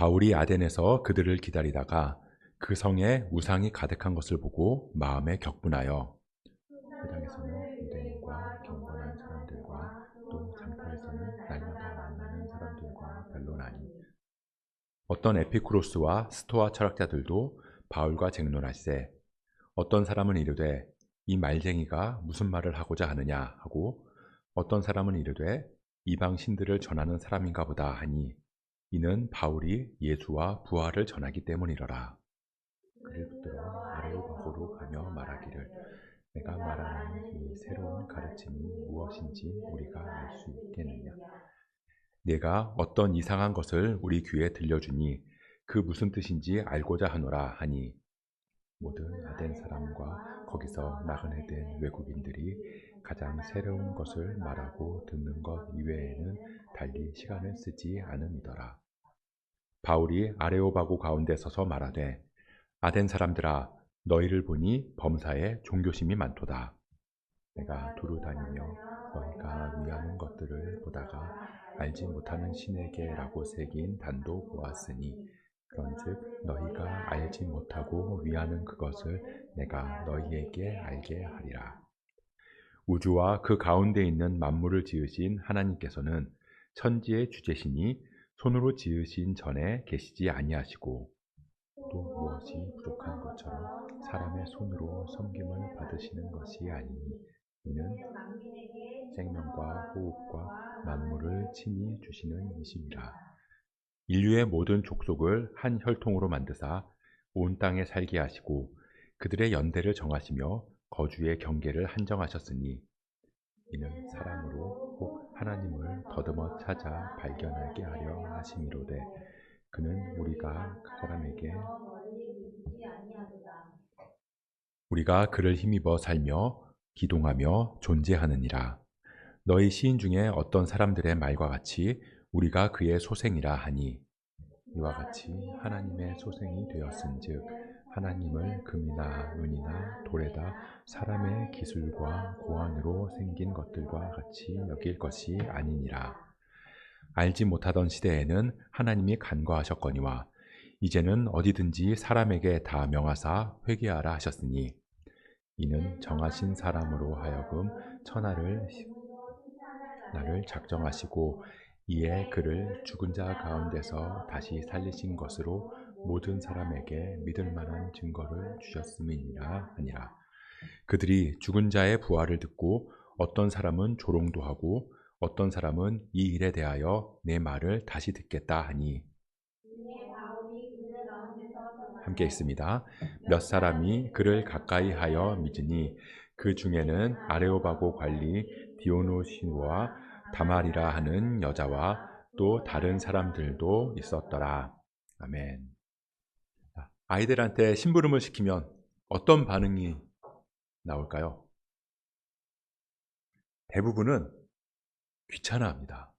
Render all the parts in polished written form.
바울이 아덴에서 그들을 기다리다가 그 성에 우상이 가득한 것을 보고 마음에 격분하여 회당에서는 유대인과 경건한 사람들과 또 장터에서는 날마다 만나는 사람들과 변론하니 어떤 에피쿠로스와 스토아 철학자들도 바울과 쟁론할세 어떤 사람은 이르되 이 말쟁이가 무슨 말을 하고자 하느냐 하고 어떤 사람은 이르되 이방 신들을 전하는 사람인가 보다 하니 이는 바울이 예수와 부활을 전하기 때문이러라. 그를 붙들어 아레오바고로 가며 말하기를 내가 말하는 이 새로운 가르침이 무엇인지 우리가 알 수 있겠느냐. 내가 어떤 이상한 것을 우리 귀에 들려주니 그 무슨 뜻인지 알고자 하노라 하니 모든 아덴 사람과 거기서 나그네 된 외국인들이 가장 새로운 것을 말하고 듣는 것 이외에는 달리 시간을 쓰지 않음이더라. 바울이 아레오바고 가운데 서서 말하되 아덴 사람들아 너희를 보니 범사에 종교심이 많도다. 내가 두루 다니며 너희가 위하는 것들을 보다가 알지 못하는 신에게라고 새긴 단도 보았으니 그런즉 너희가 알지 못하고 위하는 그것을 내가 너희에게 알게 하리라. 우주와 그 가운데 있는 만물을 지으신 하나님께서는 천지의 주제시니 손으로 지으신 전에 계시지 아니하시고 또 무엇이 부족한 것처럼 사람의 손으로 섬김을 받으시는 것이 아니니 이는 생명과 호흡과 만물을 친히 주시는 이심이라. 인류의 모든 족속을 한 혈통으로 만드사 온 땅에 살게 하시고 그들의 연대를 정하시며 거주의 경계를 한정하셨으니 이는 사람으로 곧 하나님을 더듬어 찾아 발견하게 하려 하심이로되 그는 우리가 그를 힘입어 살며 기동하며 존재하느니라. 너희 시인 중에 어떤 사람들의 말과 같이 우리가 그의 소생이라 하니 이와 같이 하나님의 소생이 되었은즉 하나님을 금이나 은이나 돌에다 사람의 기술과 고안으로 생긴 것들과 같이 여길 것이 아니니라. 알지 못하던 시대에는 하나님이 간과하셨거니와 이제는 어디든지 사람에게 다 명하사 회개하라 하셨으니 이는 정하신 사람으로 하여금 천하를 나를 작정하시고 이에 그를 죽은 자 가운데서 다시 살리신 것으로 모든 사람에게 믿을 만한 증거를 주셨음이니라 하니라. 그들이 죽은 자의 부활을 듣고 어떤 사람은 조롱도 하고 어떤 사람은 이 일에 대하여 내 말을 다시 듣겠다 하니 함께 있습니다. 몇 사람이 그를 가까이 하여 믿으니 그 중에는 아레오바고 관리 디오노시누와 다말이라 하는 여자와 또 다른 사람들도 있었더라. 아멘. 아이들한테 심부름을 시키면 어떤 반응이 나올까요? 대부분은 귀찮아합니다.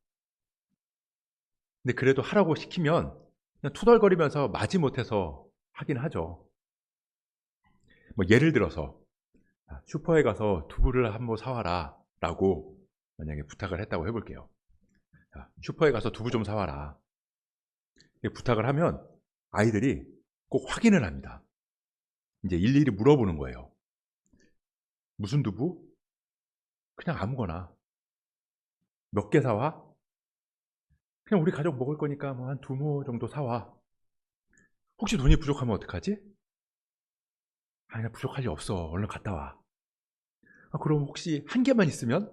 근데 그래도 하라고 시키면 그냥 투덜거리면서 마지못해서 하긴 하죠. 뭐 예를 들어서 슈퍼에 가서 두부를 한 모 사와라 라고 만약에 부탁을 했다고 해볼게요. 슈퍼에 가서 두부 좀 사와라. 부탁을 하면 아이들이 꼭 확인을 합니다. 이제 일일이 물어보는 거예요. 무슨 두부? 그냥 아무거나. 몇 개 사와? 그냥 우리 가족 먹을 거니까 뭐 한 2모 정도 사와. 혹시 돈이 부족하면 어떡하지? 아니, 나 부족할 리 없어. 얼른 갔다 와. 그럼 혹시 한 개만 있으면?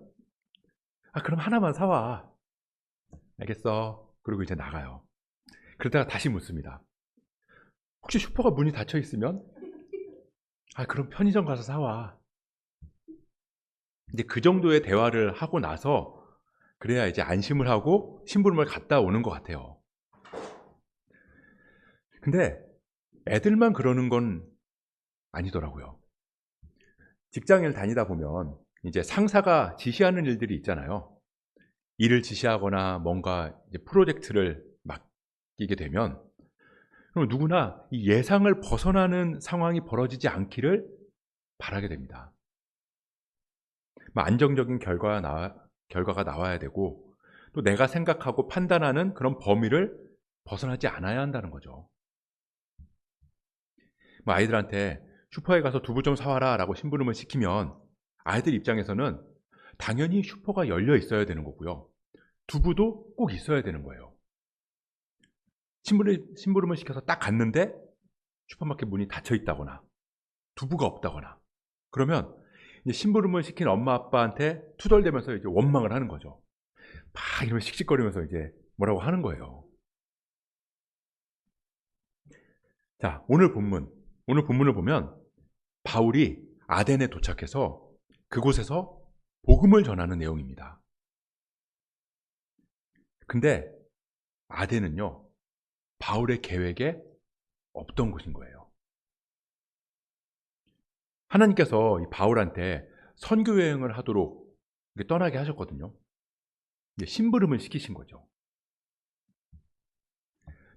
그럼 하나만 사와. 알겠어. 그리고 이제 나가요. 그러다가 다시 묻습니다. 혹시 슈퍼가 문이 닫혀 있으면? 그럼 편의점 가서 사와. 이제 그 정도의 대화를 하고 나서 그래야 이제 안심을 하고 심부름을 갔다 오는 것 같아요. 근데 애들만 그러는 건 아니더라고요. 직장을 다니다 보면 이제 상사가 지시하는 일들이 있잖아요. 일을 지시하거나 뭔가 이제 프로젝트를 맡기게 되면 그럼 누구나 이 예상을 벗어나는 상황이 벌어지지 않기를 바라게 됩니다. 안정적인 결과가 나와야 되고 또 내가 생각하고 판단하는 그런 범위를 벗어나지 않아야 한다는 거죠. 뭐 아이들한테 슈퍼에 가서 두부 좀 사와라 라고 심부름을 시키면 아이들 입장에서는 당연히 슈퍼가 열려 있어야 되는 거고요. 두부도 꼭 있어야 되는 거예요. 심부름을 시켜서 딱 갔는데 슈퍼마켓 문이 닫혀 있다거나 두부가 없다거나 그러면 이제 심부름을 시킨 엄마 아빠한테 투덜대면서 이제 원망을 하는 거죠. 막 이러면 씩씩거리면서 이제 뭐라고 하는 거예요. 자, 오늘 본문을 보면 바울이 아덴에 도착해서 그곳에서 복음을 전하는 내용입니다. 근데 아덴은요, 바울의 계획에 없던 곳인 거예요. 하나님께서 이 바울한테 선교 여행을 하도록 떠나게 하셨거든요. 심부름을 시키신 거죠.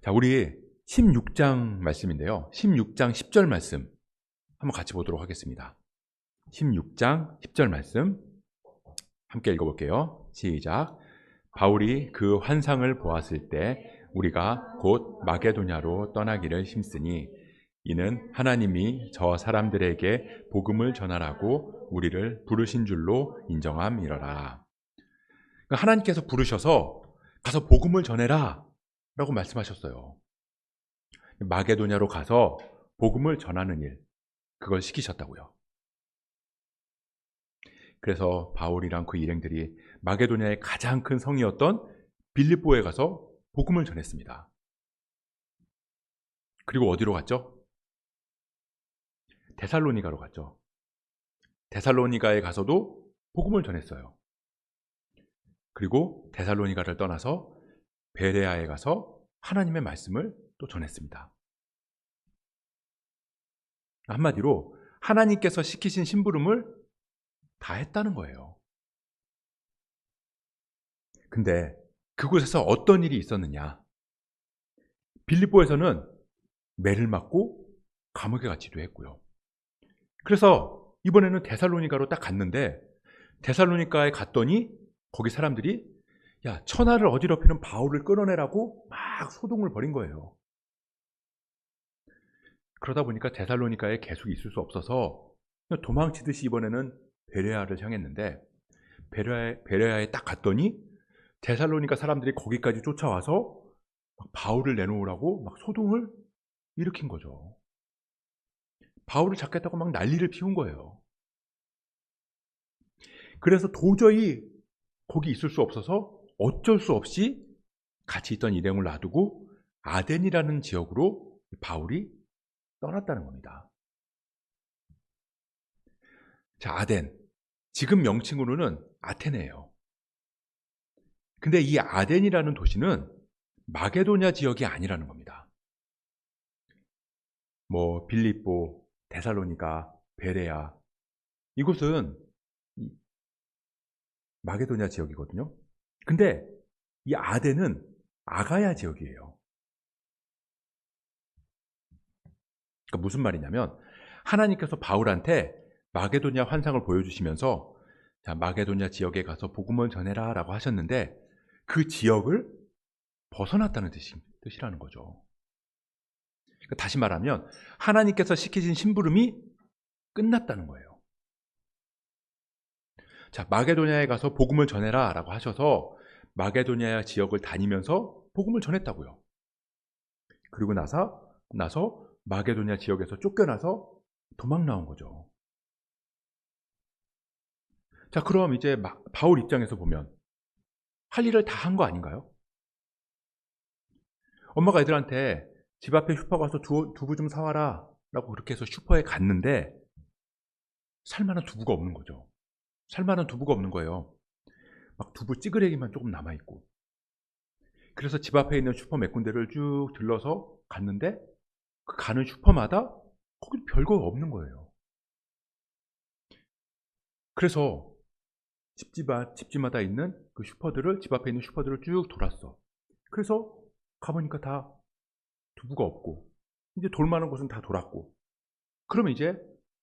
자, 우리 16장 말씀인데요. 16장 10절 말씀 한번 같이 보도록 하겠습니다. 16장 10절 말씀 함께 읽어볼게요. 시작. 바울이 그 환상을 보았을 때 우리가 곧 마게도냐로 떠나기를 힘쓰니 이는 하나님이 저 사람들에게 복음을 전하라고 우리를 부르신 줄로 인정함이러라. 그러니까 하나님께서 부르셔서 가서 복음을 전해라 라고 말씀하셨어요. 마게도냐로 가서 복음을 전하는 일, 그걸 시키셨다고요. 그래서 바울이랑 그 일행들이 마게도냐의 가장 큰 성이었던 빌립보에 가서 복음을 전했습니다. 그리고 어디로 갔죠? 데살로니가로 갔죠. 데살로니가에 가서도 복음을 전했어요. 그리고 데살로니가를 떠나서 베레아에 가서 하나님의 말씀을 또 전했습니다. 한마디로 하나님께서 시키신 심부름을 다 했다는 거예요. 근데 그곳에서 어떤 일이 있었느냐? 빌립보에서는 매를 맞고 감옥에 갇히기도 했고요. 그래서 이번에는 데살로니가로 딱 갔는데 데살로니가에 갔더니 거기 사람들이 야, 천하를 어지럽히는 바울을 끌어내라고 막 소동을 벌인 거예요. 그러다 보니까 데살로니가에 계속 있을 수 없어서 도망치듯이 이번에는 베레아를 향했는데 베레아에 딱 갔더니 데살로니가 사람들이 거기까지 쫓아와서 막 바울을 내놓으라고 막 소동을 일으킨 거죠. 바울을 잡겠다고 막 난리를 피운 거예요. 그래서 도저히 거기 있을 수 없어서 어쩔 수 없이 같이 있던 일행을 놔두고 아덴이라는 지역으로 바울이 떠났다는 겁니다. 자, 아덴. 지금 명칭으로는 아테네예요. 근데 이 아덴이라는 도시는 마게도냐 지역이 아니라는 겁니다. 뭐 빌립보, 데살로니가, 베레아 이곳은 마게도냐 지역이거든요. 근데 이 아덴은 아가야 지역이에요. 그러니까 무슨 말이냐면 하나님께서 바울한테 마게도냐 환상을 보여주시면서 자, 마게도냐 지역에 가서 복음을 전해라 라고 하셨는데 그 지역을 벗어났다는 뜻이라는 거죠. 그러니까 다시 말하면 하나님께서 시키신 심부름이 끝났다는 거예요. 자, 마게도냐에 가서 복음을 전해라 라고 하셔서 마게도냐 지역을 다니면서 복음을 전했다고요. 그리고 나서 마게도냐 지역에서 쫓겨나서 도망 나온 거죠. 자, 그럼 이제 바울 입장에서 보면 할 일을 다 한 거 아닌가요? 엄마가 애들한테 집 앞에 슈퍼 가서 두부 좀 사와라 라고 그렇게 해서 슈퍼에 갔는데 살만한 두부가 없는 거죠. 살만한 두부가 없는 거예요. 막 두부 찌그레기만 조금 남아있고. 그래서 집 앞에 있는 슈퍼 몇 군데를 쭉 들러서 갔는데 그 가는 슈퍼마다 거기 별거 없는 거예요. 그래서 집집마다 있는 그 슈퍼들을, 집 앞에 있는 슈퍼들을 쭉 돌았어. 그래서 가보니까 다 두부가 없고 이제 돌만한 곳은 다 돌았고 그러면 이제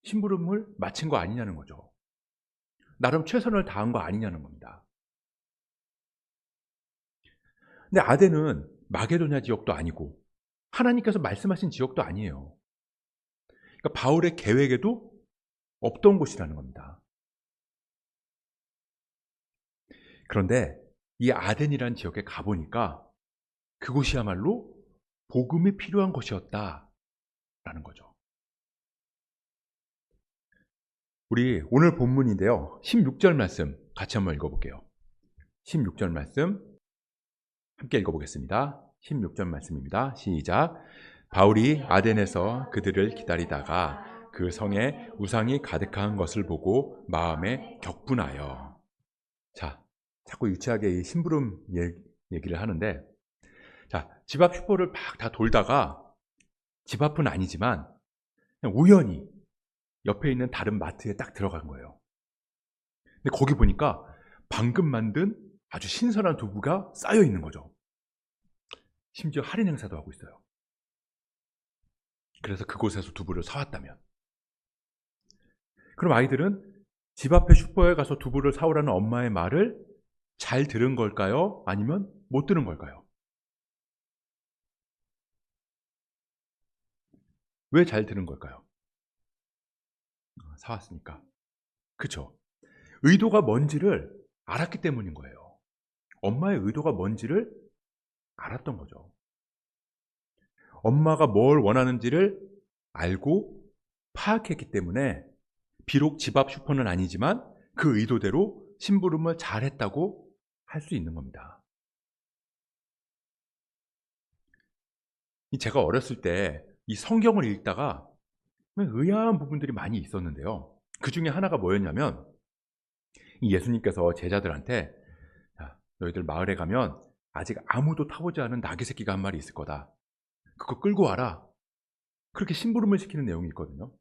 심부름을 마친 거 아니냐는 거죠. 나름 최선을 다한 거 아니냐는 겁니다. 근데 아덴은 마게도냐 지역도 아니고 하나님께서 말씀하신 지역도 아니에요. 그러니까 바울의 계획에도 없던 곳이라는 겁니다. 그런데 이 아덴이라는 지역에 가보니까 그곳이야말로 복음이 필요한 곳이었다라는 거죠. 우리 오늘 본문인데요. 16절 말씀 같이 한번 읽어볼게요. 16절 말씀 함께 읽어보겠습니다. 16절 말씀입니다. 시작. 바울이 아덴에서 그들을 기다리다가 그 성에 우상이 가득한 것을 보고 마음에 격분하여. 자, 자꾸 유치하게 이 심부름 얘기를 하는데, 자, 집 앞 슈퍼를 막 다 돌다가 집 앞은 아니지만 그냥 우연히 옆에 있는 다른 마트에 딱 들어간 거예요. 근데 거기 보니까 방금 만든 아주 신선한 두부가 쌓여 있는 거죠. 심지어 할인 행사도 하고 있어요. 그래서 그곳에서 두부를 사왔다면, 그럼 아이들은 집 앞에 슈퍼에 가서 두부를 사오라는 엄마의 말을 잘 들은 걸까요? 아니면 못 들은 걸까요? 왜 잘 들은 걸까요? 사왔으니까. 그쵸? 의도가 뭔지를 알았기 때문인 거예요. 엄마의 의도가 뭔지를 알았던 거죠. 엄마가 뭘 원하는지를 알고 파악했기 때문에 비록 집 앞 슈퍼는 아니지만 그 의도대로 심부름을 잘했다고 할 수 있는 겁니다. 제가 어렸을 때 이 성경을 읽다가 의아한 부분들이 많이 있었는데요. 그 중에 하나가 뭐였냐면, 예수님께서 제자들한테, 자, 너희들 마을에 가면 아직 아무도 타보지 않은 나귀 새끼가 한 마리 있을 거다. 그거 끌고 와라. 그렇게 심부름을 시키는 내용이 있거든요.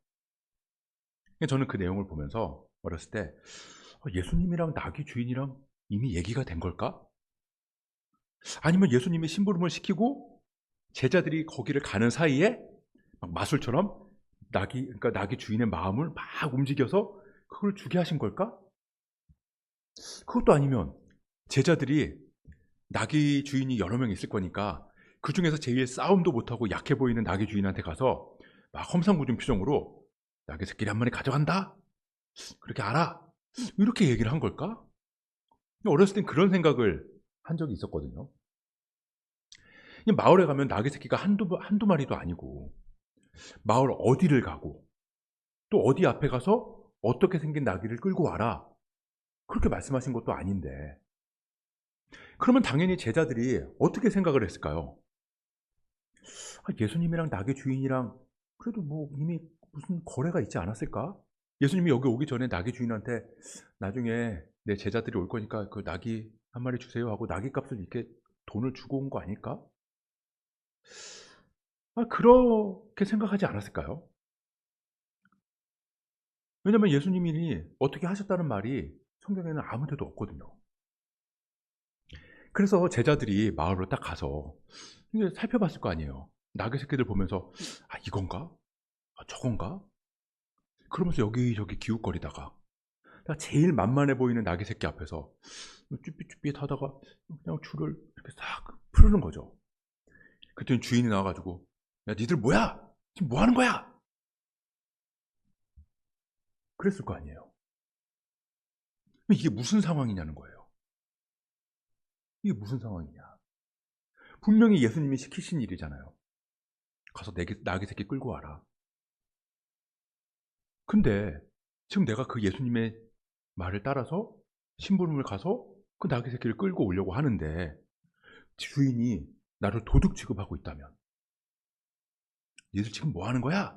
저는 그 내용을 보면서 어렸을 때 예수님이랑 나귀 주인이랑 이미 얘기가 된 걸까? 아니면 예수님이 심부름을 시키고 제자들이 거기를 가는 사이에 막 마술처럼 그러니까 나귀 주인의 마음을 막 움직여서 그걸 주게 하신 걸까? 그것도 아니면 제자들이 나귀 주인이 여러 명 있을 거니까 그 중에서 제일 싸움도 못하고 약해 보이는 나귀 주인한테 가서 막 험상궂은 표정으로 나귀 새끼를 한 마리 가져간다? 그렇게 알아? 이렇게 얘기를 한 걸까? 어렸을 땐 그런 생각을 한 적이 있었거든요. 마을에 가면 나귀 새끼가 한두 마리도 아니고, 마을 어디를 가고 또 어디 앞에 가서 어떻게 생긴 나귀를 끌고 와라, 그렇게 말씀하신 것도 아닌데, 그러면 당연히 제자들이 어떻게 생각을 했을까요? 예수님이랑 나귀 주인이랑 그래도 뭐 이미 무슨 거래가 있지 않았을까? 예수님이 여기 오기 전에 나귀 주인한테 나중에 내 제자들이 올 거니까 그 나귀 한 마리 주세요 하고 나귀 값을 이렇게 돈을 주고 온 거 아닐까? 그렇게 생각하지 않았을까요? 왜냐면 예수님이 어떻게 하셨다는 말이 성경에는 아무 데도 없거든요. 그래서 제자들이 마을로 딱 가서 살펴봤을 거 아니에요. 나귀 새끼들 보면서 이건가? 저건가? 그러면서 여기저기 기웃거리다가 제일 만만해 보이는 나귀 새끼 앞에서 쭈삣쭈삣 하다가 그냥 줄을 이렇게 싹 풀는 거죠. 그때는 주인이 나와가지고, 야, 니들 뭐야? 지금 뭐 하는 거야? 그랬을 거 아니에요. 이게 무슨 상황이냐는 거예요. 이게 무슨 상황이냐. 분명히 예수님이 시키신 일이잖아요. 가서 나귀 새끼 끌고 와라. 근데 지금 내가 그 예수님의 말을 따라서 심부름을 가서 그 나귀 새끼를 끌고 오려고 하는데 주인이 나를 도둑 취급하고 있다면, 얘들 지금 뭐 하는 거야?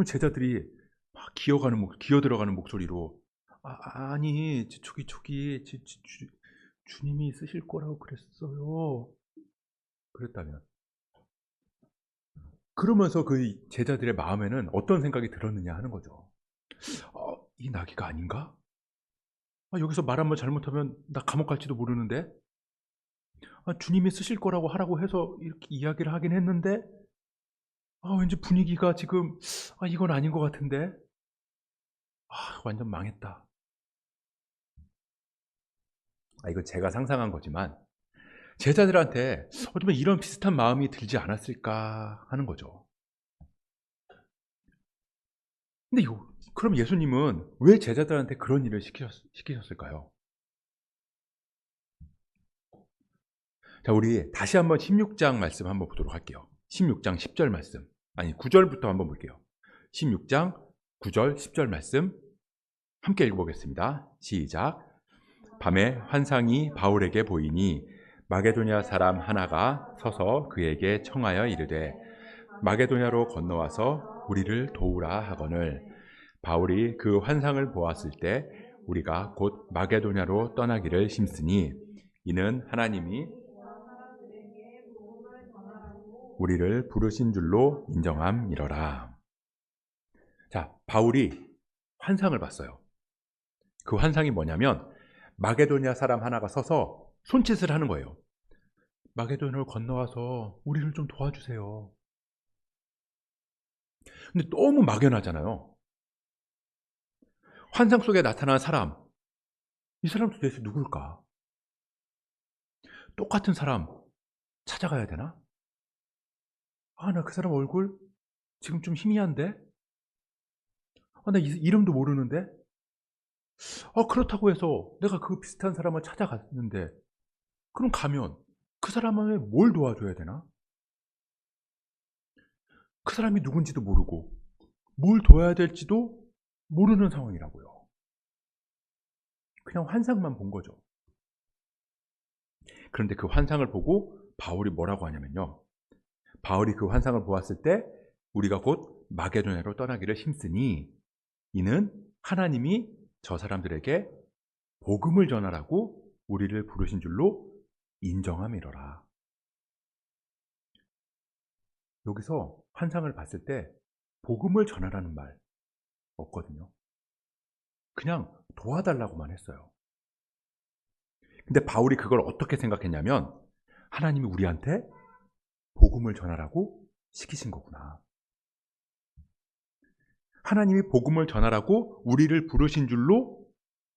제자들이 막 기어 들어가는 목소리로, 아니 저기 주님이 쓰실 거라고 그랬어요. 그랬다면, 그러면서 그 제자들의 마음에는 어떤 생각이 들었느냐 하는 거죠. 이 나귀가 아닌가? 여기서 말 한번 잘못하면 나 감옥 갈지도 모르는데, 주님이 쓰실 거라고 하라고 해서 이렇게 이야기를 하긴 했는데, 왠지 분위기가 지금 이건 아닌 것 같은데, 완전 망했다. 이거 제가 상상한 거지만 제자들한테 어쩌면 이런 비슷한 마음이 들지 않았을까 하는 거죠. 근데 그럼 예수님은 왜 제자들한테 그런 일을 시키셨을까요? 자, 우리 다시 한번 16장 말씀 한번 보도록 할게요. 16장 10절 말씀. 아니, 9절부터 한번 볼게요. 16장 9절 10절 말씀 함께 읽어보겠습니다. 시작. 밤에 환상이 바울에게 보이니 마게도냐 사람 하나가 서서 그에게 청하여 이르되 마게도냐로 건너와서 우리를 도우라 하거늘 바울이 그 환상을 보았을 때 우리가 곧 마게도냐로 떠나기를 심쓰니 이는 하나님이 우리를 부르신 줄로 인정함이러라. 자, 바울이 환상을 봤어요. 그 환상이 뭐냐면 마게도냐 사람 하나가 서서 손짓을 하는 거예요. 마게도냐를 건너와서 우리를 좀 도와주세요. 근데 너무 막연하잖아요. 환상 속에 나타난 사람, 이 사람 도대체 누굴까? 똑같은 사람 찾아가야 되나? 나 그 사람 얼굴 지금 좀 희미한데? 나 이름도 모르는데? 그렇다고 해서 내가 그 비슷한 사람을 찾아갔는데 그럼 가면 그 사람을 뭘 도와줘야 되나? 그 사람이 누군지도 모르고 뭘 도와야 될지도 모르는 상황이라고요. 그냥 환상만 본 거죠. 그런데 그 환상을 보고 바울이 뭐라고 하냐면요. 바울이 그 환상을 보았을 때 우리가 곧 마게도냐로 떠나기를 힘쓰니 이는 하나님이 저 사람들에게 복음을 전하라고 우리를 부르신 줄로 인정함이로라. 여기서 환상을 봤을 때 복음을 전하라는 말 없거든요. 그냥 도와달라고만 했어요. 근데 바울이 그걸 어떻게 생각했냐면 하나님이 우리한테 복음을 전하라고 시키신 거구나. 하나님이 복음을 전하라고 우리를 부르신 줄로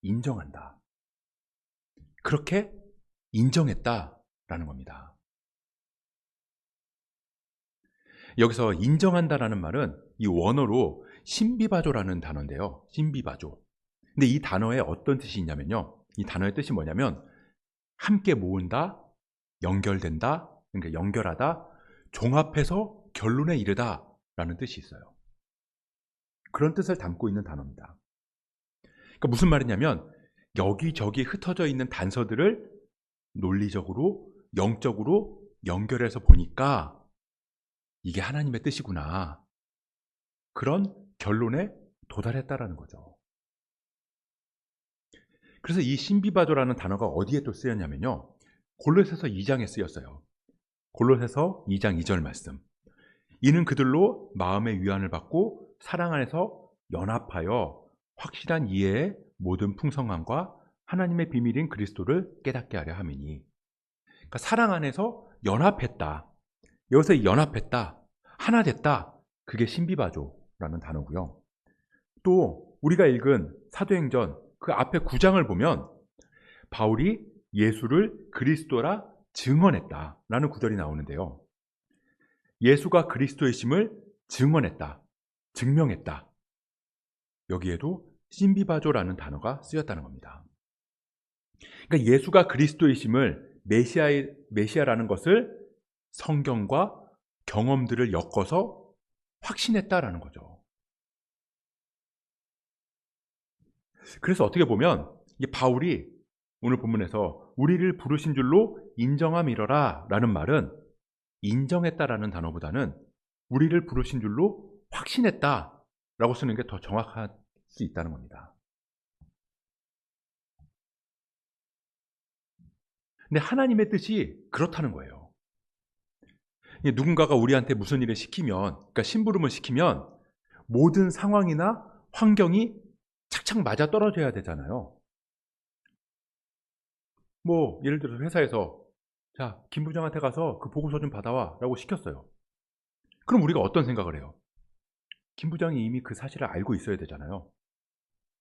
인정한다. 그렇게 인정했다라는 겁니다. 여기서 인정한다라는 말은 이 원어로 신비바조라는 단어인데요. 신비바조. 근데 이 단어에 어떤 뜻이 있냐면요. 이 단어의 뜻이 뭐냐면 함께 모은다, 연결된다, 그러니까 연결하다, 종합해서 결론에 이르다 라는 뜻이 있어요. 그런 뜻을 담고 있는 단어입니다. 그러니까 무슨 말이냐면 여기저기 흩어져 있는 단서들을 논리적으로, 영적으로 연결해서 보니까 이게 하나님의 뜻이구나. 그런 결론에 도달했다라는 거죠. 그래서 이 신비바조라는 단어가 어디에 또 쓰였냐면요. 골로새서 2장에 쓰였어요. 골로새서 2장 2절 말씀. 이는 그들로 마음의 위안을 받고 사랑 안에서 연합하여 확실한 이해의 모든 풍성함과 하나님의 비밀인 그리스도를 깨닫게 하려 함이니. 그러니까 사랑 안에서 연합했다. 여기서 연합했다. 하나 됐다. 그게 신비바조라는 단어고요. 또 우리가 읽은 사도행전 그 앞에 9장을 보면 바울이 예수를 그리스도라 증언했다라는 구절이 나오는데요. 예수가 그리스도이심을 증언했다. 증명했다. 여기에도 신비바조라는 단어가 쓰였다는 겁니다. 그러니까 예수가 그리스도이심을 메시아라는 것을 성경과 경험들을 엮어서 확신했다라는 거죠. 그래서 어떻게 보면 이 바울이 오늘 본문에서 우리를 부르신 줄로 인정함이러라 라는 말은 인정했다라는 단어보다는 우리를 부르신 줄로 확신했다 라고 쓰는 게 더 정확할 수 있다는 겁니다. 근데 하나님의 뜻이 그렇다는 거예요. 누군가가 우리한테 무슨 일을 시키면, 그러니까 심부름을 시키면 모든 상황이나 환경이 착착 맞아 떨어져야 되잖아요. 뭐 예를 들어서 회사에서 자, 김 부장한테 가서 그 보고서 좀 받아와 라고 시켰어요. 그럼 우리가 어떤 생각을 해요? 김 부장이 이미 그 사실을 알고 있어야 되잖아요.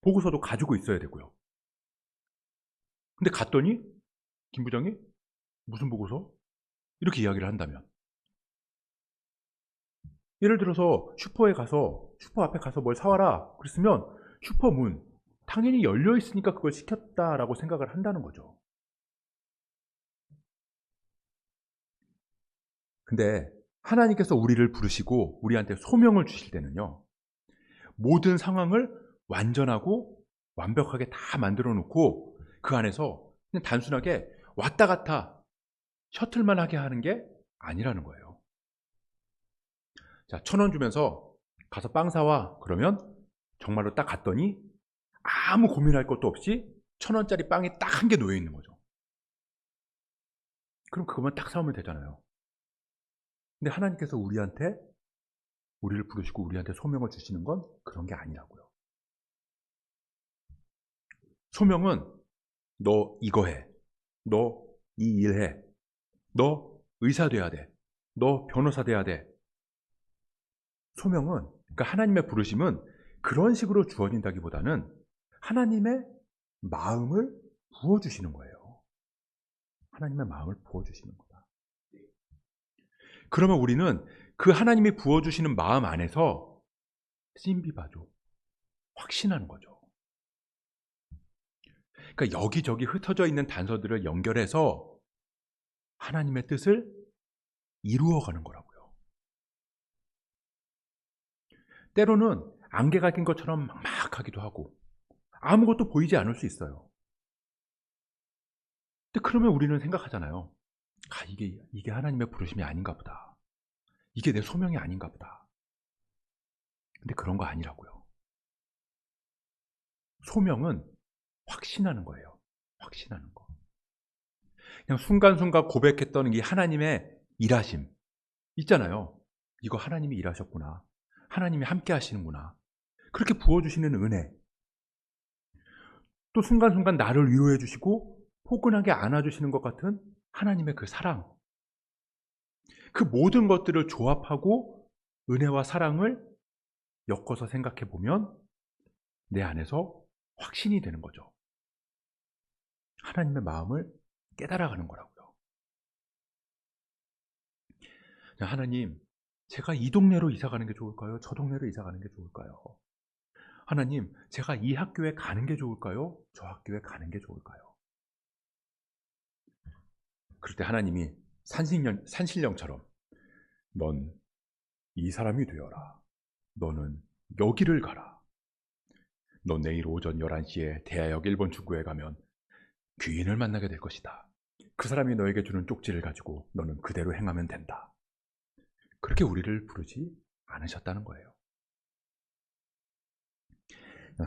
보고서도 가지고 있어야 되고요. 근데 갔더니 김 부장이 무슨 보고서? 이렇게 이야기를 한다면, 예를 들어서 슈퍼 앞에 가서 뭘 사와라 그랬으면 슈퍼 문 당연히 열려 있으니까 그걸 시켰다라고 생각을 한다는 거죠. 근데 하나님께서 우리를 부르시고 우리한테 소명을 주실 때는요, 모든 상황을 완전하고 완벽하게 다 만들어 놓고 그 안에서 그냥 단순하게 왔다 갔다 셔틀만 하게 하는 게 아니라는 거예요. 자, 1,000원 주면서 가서 빵 사와 그러면 정말로 딱 갔더니 아무 고민할 것도 없이 1,000원짜리 빵이 딱 한 개 놓여 있는 거죠. 그럼 그것만 딱 사오면 되잖아요. 근데 하나님께서 우리를 부르시고 우리한테 소명을 주시는 건 그런 게 아니라고요. 소명은 너 이거 해, 너 이 일 해, 너 의사 돼야 돼, 너 변호사 돼야 돼. 소명은, 그러니까 하나님의 부르심은 그런 식으로 주어진다기보다는 하나님의 마음을 부어주시는 거예요. 하나님의 마음을 부어주시는 거다. 그러면 우리는 그 하나님이 부어주시는 마음 안에서 씀비바죠, 확신하는 거죠. 그러니까 여기저기 흩어져 있는 단서들을 연결해서 하나님의 뜻을 이루어가는 거라고요. 때로는 안개가 낀 것처럼 막막하기도 하고 아무것도 보이지 않을 수 있어요. 근데 그러면 우리는 생각하잖아요. 이게 하나님의 부르심이 아닌가 보다. 이게 내 소명이 아닌가 보다. 근데 그런 거 아니라고요. 소명은 확신하는 거예요. 확신하는 거. 그냥 순간순간 고백했던 이 하나님의 일하심 있잖아요. 이거 하나님이 일하셨구나. 하나님이 함께 하시는구나. 그렇게 부어주시는 은혜. 또 순간순간 나를 위로해 주시고 포근하게 안아주시는 것 같은 하나님의 그 사랑. 그 모든 것들을 조합하고 은혜와 사랑을 엮어서 생각해 보면 내 안에서 확신이 되는 거죠. 하나님의 마음을 깨달아가는 거라고요. 하나님, 제가 이 동네로 이사 가는 게 좋을까요? 저 동네로 이사 가는 게 좋을까요? 하나님, 제가 이 학교에 가는 게 좋을까요? 저 학교에 가는 게 좋을까요? 그럴 때 하나님이 산신령처럼 넌 이 사람이 되어라. 너는 여기를 가라. 너 내일 오전 11시에 대하역 1번 출구에 가면 귀인을 만나게 될 것이다. 그 사람이 너에게 주는 쪽지를 가지고 너는 그대로 행하면 된다. 그렇게 우리를 부르지 않으셨다는 거예요.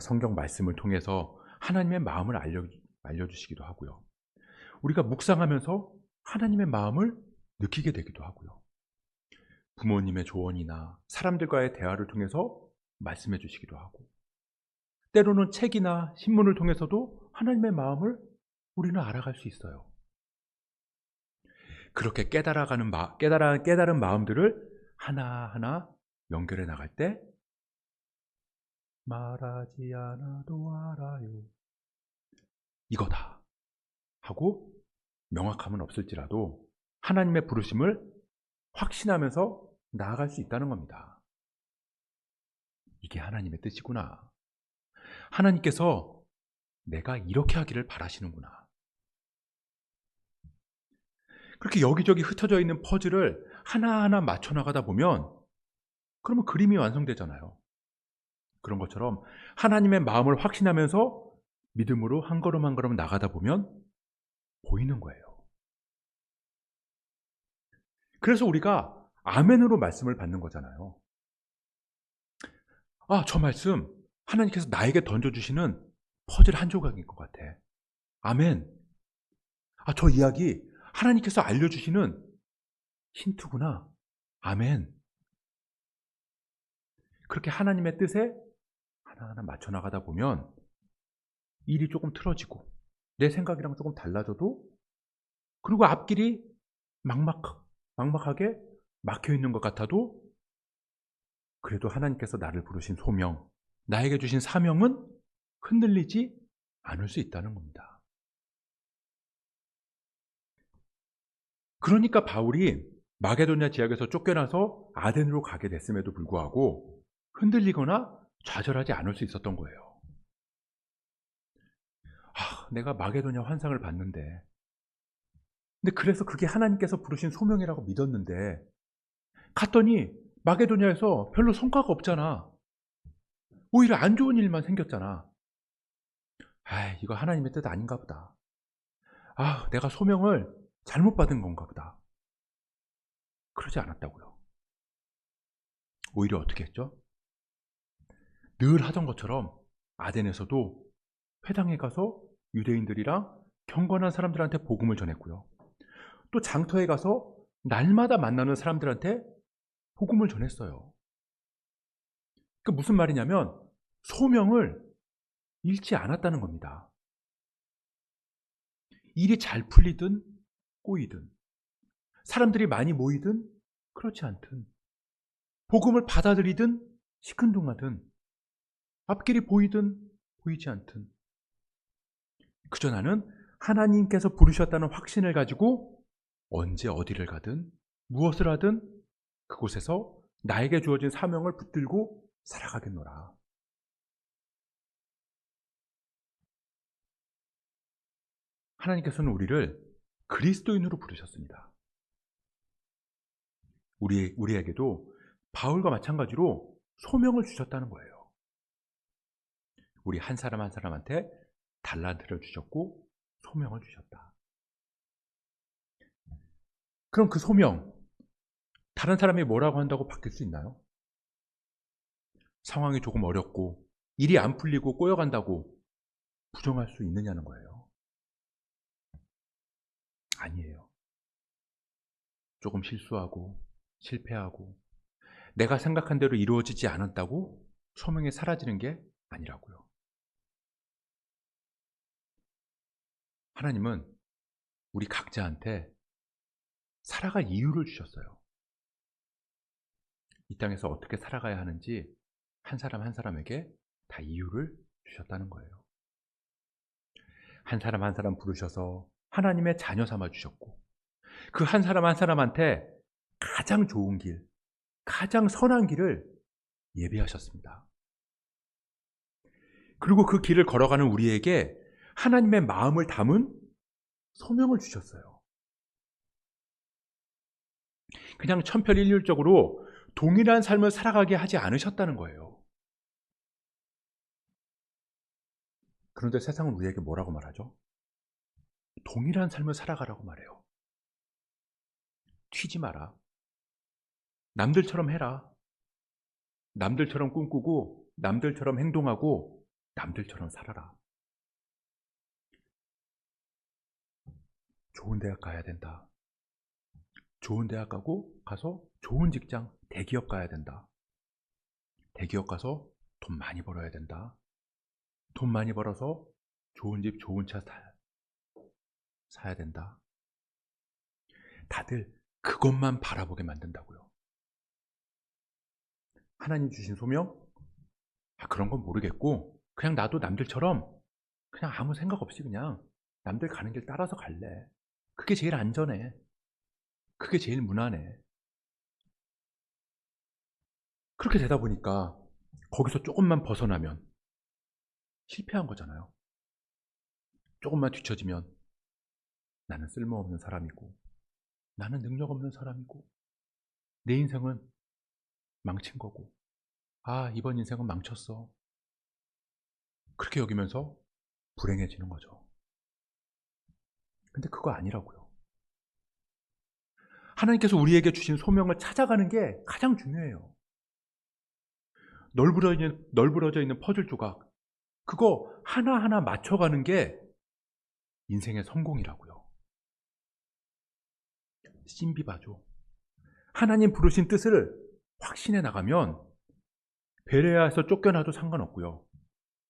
성경 말씀을 통해서 하나님의 마음을 알려주시기도 하고요. 우리가 묵상하면서 하나님의 마음을 느끼게 되기도 하고요. 부모님의 조언이나 사람들과의 대화를 통해서 말씀해 주시기도 하고, 때로는 책이나 신문을 통해서도 하나님의 마음을 우리는 알아갈 수 있어요. 그렇게 깨달은 마음들을 하나하나 연결해 나갈 때 말하지 않아도 알아요. 이거다 하고 명확함은 없을지라도 하나님의 부르심을 확신하면서 나아갈 수 있다는 겁니다. 이게 하나님의 뜻이구나. 하나님께서 내가 이렇게 하기를 바라시는구나. 그렇게 여기저기 흩어져 있는 퍼즐을 하나하나 맞춰나가다 보면 그러면 그림이 완성되잖아요. 그런 것처럼 하나님의 마음을 확신하면서 믿음으로 한 걸음 한 걸음 나가다 보면 보이는 거예요. 그래서 우리가 아멘으로 말씀을 받는 거잖아요. 저 말씀 하나님께서 나에게 던져주시는 퍼즐 한 조각인 것 같아. 아멘. 저 이야기 하나님께서 알려주시는 힌트구나. 아멘. 그렇게 하나님의 뜻에 하나하나 맞춰나가다 보면 일이 조금 틀어지고 내 생각이랑 조금 달라져도, 그리고 앞길이 막막하게 막혀있는 것 같아도 그래도 하나님께서 나를 부르신 소명, 나에게 주신 사명은 흔들리지 않을 수 있다는 겁니다. 그러니까 바울이 마게도냐 지역에서 쫓겨나서 아덴으로 가게 됐음에도 불구하고 흔들리거나 좌절하지 않을 수 있었던 거예요. 내가 마게도냐 환상을 봤는데, 근데 그래서 그게 하나님께서 부르신 소명이라고 믿었는데 갔더니 마게도냐에서 별로 성과가 없잖아. 오히려 안 좋은 일만 생겼잖아. 이거 하나님의 뜻 아닌가 보다. 내가 소명을 잘못 받은 건가 보다. 그러지 않았다고요. 오히려 어떻게 했죠? 늘 하던 것처럼 아덴에서도 회당에 가서 유대인들이랑 경건한 사람들한테 복음을 전했고요. 또 장터에 가서 날마다 만나는 사람들한테 복음을 전했어요. 그 무슨 말이냐면 소명을 잃지 않았다는 겁니다. 일이 잘 풀리든 꼬이든, 사람들이 많이 모이든 그렇지 않든, 복음을 받아들이든 시큰둥하든, 앞길이 보이든 보이지 않든, 그저 나는 하나님께서 부르셨다는 확신을 가지고 언제 어디를 가든 무엇을 하든 그곳에서 나에게 주어진 사명을 붙들고 살아가겠노라. 하나님께서는 우리를 그리스도인으로 부르셨습니다. 우리에게도 바울과 마찬가지로 소명을 주셨다는 거예요. 우리 한 사람 한 사람한테 달란트를 주셨고 소명을 주셨다. 그럼 그 소명, 다른 사람이 뭐라고 한다고 바뀔 수 있나요? 상황이 조금 어렵고 일이 안 풀리고 꼬여간다고 부정할 수 있느냐는 거예요. 아니에요. 조금 실수하고 실패하고 내가 생각한 대로 이루어지지 않았다고 소명이 사라지는 게 아니라고요. 하나님은 우리 각자한테 살아갈 이유를 주셨어요. 이 땅에서 어떻게 살아가야 하는지 한 사람 한 사람에게 다 이유를 주셨다는 거예요. 한 사람 한 사람 부르셔서 하나님의 자녀 삼아 주셨고, 그 한 사람 한 사람한테 가장 좋은 길, 가장 선한 길을 예비하셨습니다. 그리고 그 길을 걸어가는 우리에게 하나님의 마음을 담은 소명을 주셨어요. 그냥 천편일률적으로 동일한 삶을 살아가게 하지 않으셨다는 거예요. 그런데 세상은 우리에게 뭐라고 말하죠? 동일한 삶을 살아가라고 말해요. 튀지 마라. 남들처럼 해라. 남들처럼 꿈꾸고 남들처럼 행동하고 남들처럼 살아라. 좋은 대학 가야 된다. 좋은 대학 가서 좋은 직장, 대기업 가야 된다. 대기업 가서 돈 많이 벌어야 된다. 돈 많이 벌어서 좋은 집, 좋은 차 사야 된다. 다들 그것만 바라보게 만든다고요. 하나님 주신 소명? 그런 건 모르겠고 그냥 나도 남들처럼 그냥 아무 생각 없이 그냥 남들 가는 길 따라서 갈래. 그게 제일 안전해. 그게 제일 무난해. 그렇게 되다 보니까 거기서 조금만 벗어나면 실패한 거잖아요. 조금만 뒤처지면 나는 쓸모없는 사람이고 나는 능력 없는 사람이고 내 인생은 망친 거고 이번 인생은 망쳤어. 그렇게 여기면서 불행해지는 거죠. 근데 그거 아니라고요. 하나님께서 우리에게 주신 소명을 찾아가는 게 가장 중요해요. 널브러져 있는 퍼즐 조각, 그거 하나하나 맞춰가는 게 인생의 성공이라고요. 신비바죠. 하나님 부르신 뜻을 확신해 나가면 베레아에서 쫓겨나도 상관없고요.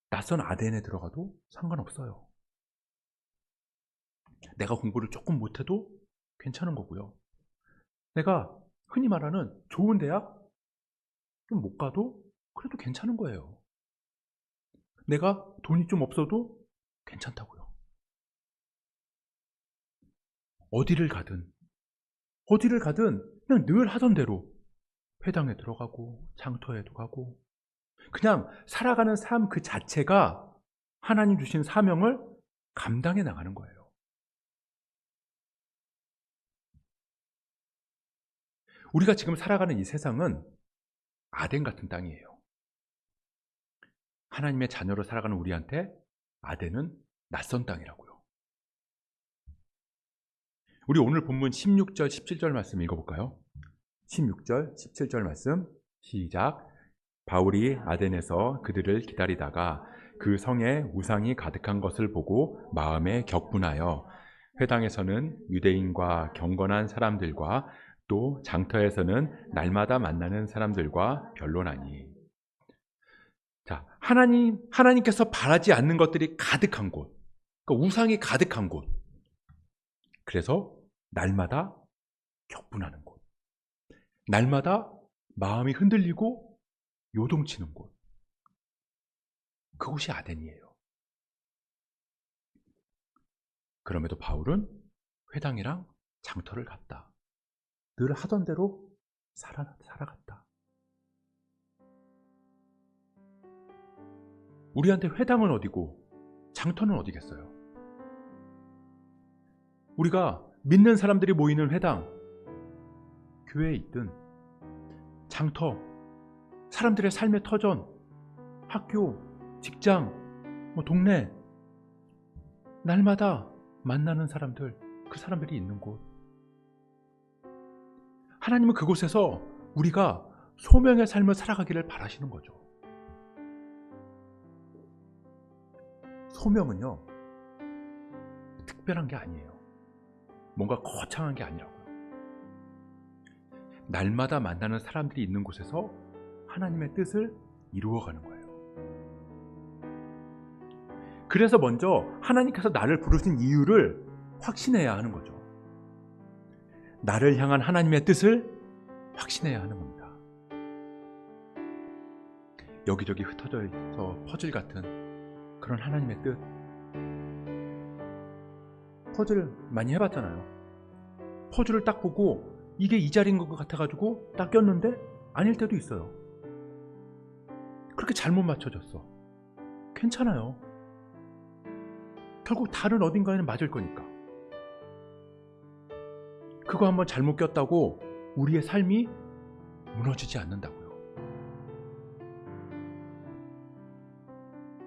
낯선 아덴에 들어가도 상관없어요. 내가 공부를 조금 못해도 괜찮은 거고요. 내가 흔히 말하는 좋은 대학 좀 못 가도 그래도 괜찮은 거예요. 내가 돈이 좀 없어도 괜찮다고요. 어디를 가든 어디를 가든 그냥 늘 하던 대로 회당에 들어가고 장터에도 가고 그냥 살아가는 삶 그 자체가 하나님 주신 사명을 감당해 나가는 거예요. 우리가 지금 살아가는 이 세상은 아덴 같은 땅이에요. 하나님의 자녀로 살아가는 우리한테 아덴은 낯선 땅이라고요. 우리 오늘 본문 16절, 17절 말씀 읽어볼까요? 16절, 17절 말씀 시작. 바울이 아덴에서 그들을 기다리다가 그 성에 우상이 가득한 것을 보고 마음에 격분하여 회당에서는 유대인과 경건한 사람들과 또 장터에서는 날마다 만나는 사람들과 변론하니. 자, 하나님께서 바라지 않는 것들이 가득한 곳, 그러니까 우상이 가득한 곳. 그래서 날마다 격분하는 곳, 날마다 마음이 흔들리고 요동치는 곳, 그곳이 아덴이에요. 그럼에도 바울은 회당이랑 장터를 갔다. 늘 하던 대로 살아갔다. 우리한테 회당은 어디고 장터는 어디겠어요? 우리가 믿는 사람들이 모이는 회당, 교회에 있든 장터, 사람들의 삶의 터전, 학교, 직장, 동네, 날마다 만나는 사람들, 그 사람들이 있는 곳. 하나님은 그곳에서 우리가 소명의 삶을 살아가기를 바라시는 거죠. 소명은요, 특별한 게 아니에요. 뭔가 거창한 게 아니라고요. 날마다 만나는 사람들이 있는 곳에서 하나님의 뜻을 이루어가는 거예요. 그래서 먼저 하나님께서 나를 부르신 이유를 확신해야 하는 거죠. 나를 향한 하나님의 뜻을 확신해야 하는 겁니다. 여기저기 흩어져 있어 퍼즐 같은 그런 하나님의 뜻. 퍼즐 많이 해봤잖아요. 퍼즐을 딱 보고 이게 이 자리인 것 같아가지고 딱 꼈는데 아닐 때도 있어요. 그렇게 잘못 맞춰졌어. 괜찮아요. 결국 다른 어딘가에는 맞을 거니까. 그거 한번 잘못 꼈다고 우리의 삶이 무너지지 않는다고요.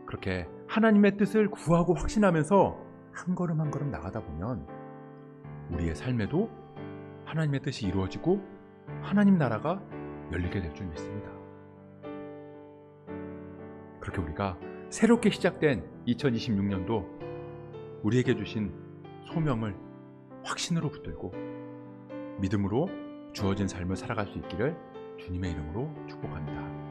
그렇게 하나님의 뜻을 구하고 확신하면서 한 걸음 한 걸음 나가다 보면 우리의 삶에도 하나님의 뜻이 이루어지고 하나님 나라가 열리게 될 줄 믿습니다. 그렇게 우리가 새롭게 시작된 2026년도 우리에게 주신 소명을 확신으로 붙들고 믿음으로 주어진 삶을 살아갈 수 있기를 주님의 이름으로 축복합니다.